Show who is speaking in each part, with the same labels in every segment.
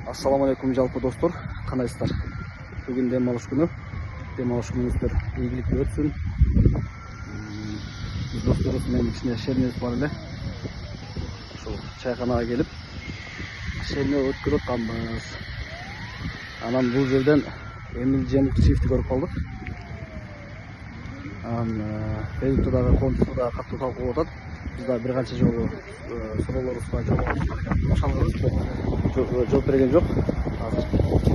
Speaker 1: Assalamu alaikum жалпы достор, қандайсыздар? Бүгін демалыш күні. Демалыш күніңіздер игілікті өтсін. Біз достарымызбен кішкене шермеміз бар эле. Ошол чайханаға келіп, шерме өткөрүп атканбыз. Анан бул жерден Эмил Жемук чифти көрүп калдык. Фейсбуктагы контентта катуу талкуу болуп атат. Biz da bir kança жолу суроолорубузга жооп берген жок.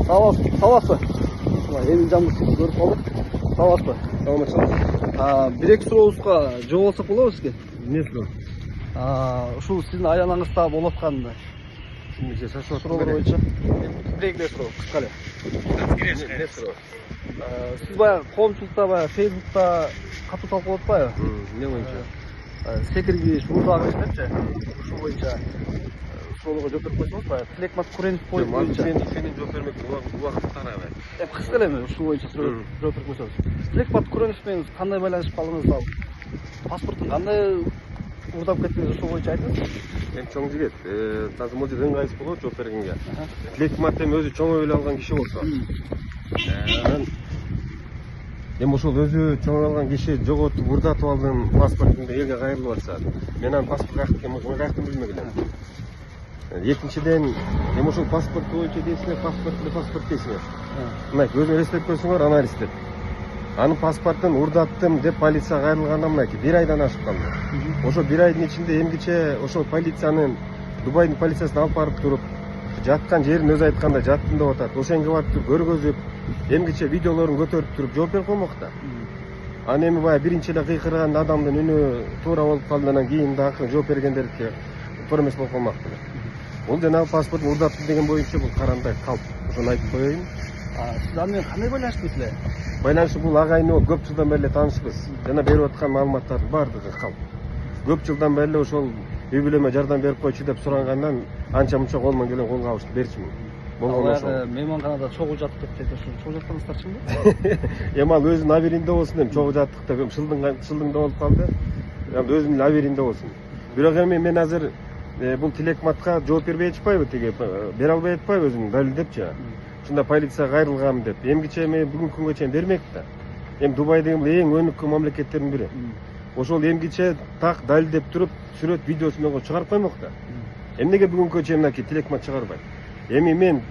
Speaker 1: Саламатсызбы? Эмил Жемук чифти көрүп калдык. Саламатсызбы? Саламатчылык. Бир-эки сурообузга жооп алсак болобу сизге?
Speaker 2: Эмне суроо?
Speaker 1: Ушул сиздин айланаңызда болуп аткан суроолор боюнча бир-эки суроо кыска эле.
Speaker 2: Эмне суроо?
Speaker 1: Сиз баягы коомчулукта, баягы Фейсбукта катуу талкуу болуп атпайбы?
Speaker 2: Эмне боюнча?
Speaker 1: Секиргиш, мурдагы иштепчи? Ушул боюнча суроолорго жооп берип койсоңуз, баягы Тилекмат Куренов боюнча.
Speaker 2: Сенин жооп бермек убакыт тарабайт.
Speaker 1: Кыска эле ушул боюнча жооп берип койсоңуз. Тилекмат Куренов менен кандай байланышып калдыңыз? Ал паспортун кандай урдап кеттиңиз, ушул боюнча айтыңыз.
Speaker 2: Эми чоң жигит, азыр могу жерде ыңгайсыз болот жооп бергенге. Тилекмат эми өзү чоң ойлоп алган киши болсо. Анан эми ошол өзү чоң алган киши жоготуп, урдатып алдым паспортумду элге кайрылып атса, мен анын паспорт каяктыкын билмек элем. Экинчиден, эми ошол паспорт боюнча дейсиңер, паспорт дейсиңер. Мына өзүң элестеп көрсөңөр, аны элестеп. Анын паспортун урдаттым деп полицияга кайрылганына мынакей 1 айдан ашып калды. Ошо 1 айдын ичинде эмгиче ошол полициянын Дубайдын полициясына алып барып туруп, жаткан жерин өзү айтканда жаттым деп атат. Ошенге барып туруп көргөзүп, эмгиче видеолорун көтөрүп туруп жооп берип коймок да. Аны эми баягы биринчи эле кыйкырган адамдын үнү туура болуп калды, анан кийин да акырын жооп бергендердики туура эмес болуп калмак беле. Бул жанагы паспорт урдаттым деген боюнча бул карандай калп. Ошону айтып коеюн.
Speaker 1: Сиз аны менен кандай байланыштыңыз эле?
Speaker 2: Байланышы бул агайыны көп жылдан бери таанышпыз. Жана берип аткан маалыматтардын баардыгы калп. Көп жылдан бери ошол үй бүлөмө жардам берип койчу деп сурангандан анча мынча колмон келген колго алышты берчүмүн. Болгон ошол.
Speaker 1: Мейманканада чогуу жаттык деп айтты. Чогуу жаткансыздар чынбы?
Speaker 2: Эми ал өзүнүн абийиринде болсун деп чогуу жаттык деп шылдыңда болуп калды. Эми өзүнүн абийиринде болсун. Бирок эми мен азыр бул Тилекматка жооп бербей атпайбы, тиги бере албай атпайбы өзүм далилдепчи. Ушунда полицияга кайрылгам деп. Эмгиче мен бүгүнкү күнгө чейин бермек да. Эми Дубай деген эң өнүккөн мамлекеттердин бири. Ошол эмгиче так далилдеп туруп, сүрөт видеосун менен чыгарып коймок да. Эмнеге бүгүнкү чейин мынакей Тилекмат чыгарбайт? Эми мен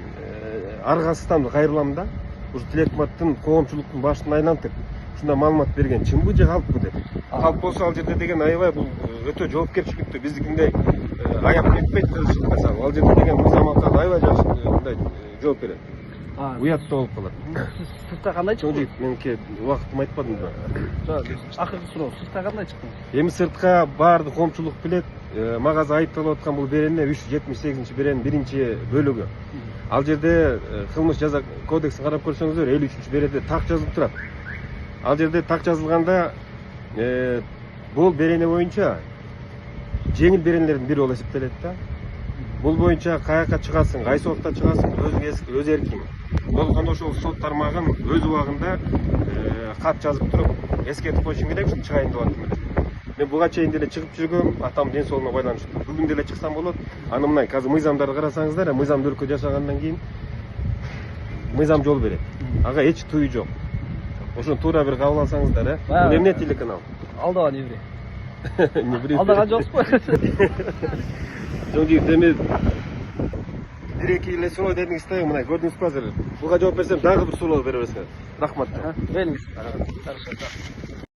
Speaker 2: Аргасыздан кайрылам да, ушу Тилекматтын коомчулуктун башын айлантып, ушундай маалымат берген чынбы же калппы деп. Калп болсо ал жерде деген аябай бул өтө жоопкерчиликтүү, биздикиндей аяп кетпейт кылышып, ал жерде деген мыйзаматка аябай жакшы мындай жооп берет. Уятта болуп калат.
Speaker 1: Сыртта кандай чыкты?
Speaker 2: Чоң меники убактымды айтпадым да.
Speaker 1: Жок, акыркы суроо, сыртта кандай чыктыңыз?
Speaker 2: Эми сыртка баардык коомчулук билет, мага айыпталып аткан бул берене 378 беренин биринчи бөлүгү. Ал жерде кылмыш жаза кодексин карап көрсөңүздөр 53 береде так жазылып турат. Ал жерде так жазылганда бул берене боюнча жеңил беренелердин бири болуп эсептелет да. Бул боюнча каяка чыгасың, кайсы убакта чыгасың, өз эркиң. Болгондо ошол сот тармагын өз убагында кат жазып туруп, эскертип койушуң керек, чыгайын деп аттым эле. Мен буга чейин деле чыгып жүргөм, атам ден соолугуна байланыштуу. Бүгүн деле чыксам болот. Аны мына азыр мыйзамдарды карасаңыздар, мыйзамда өлкөдө жашагандан кийин мыйзам жол берет. Ага эч тыюу жок. Ошону туура бир кабыл алсаңыздар, бул эмне телеканал?
Speaker 1: Алдаган еврей.
Speaker 2: Еврей.
Speaker 1: Алдаган жоксузбу?
Speaker 2: Чоң жигит, эми бир-эки эле суроо дедиңиз да, мына көрдүңүзбү азыр. Буга жооп берсем дагы бир суроо бере бересиңер. Рахмат.
Speaker 1: Бериңиз.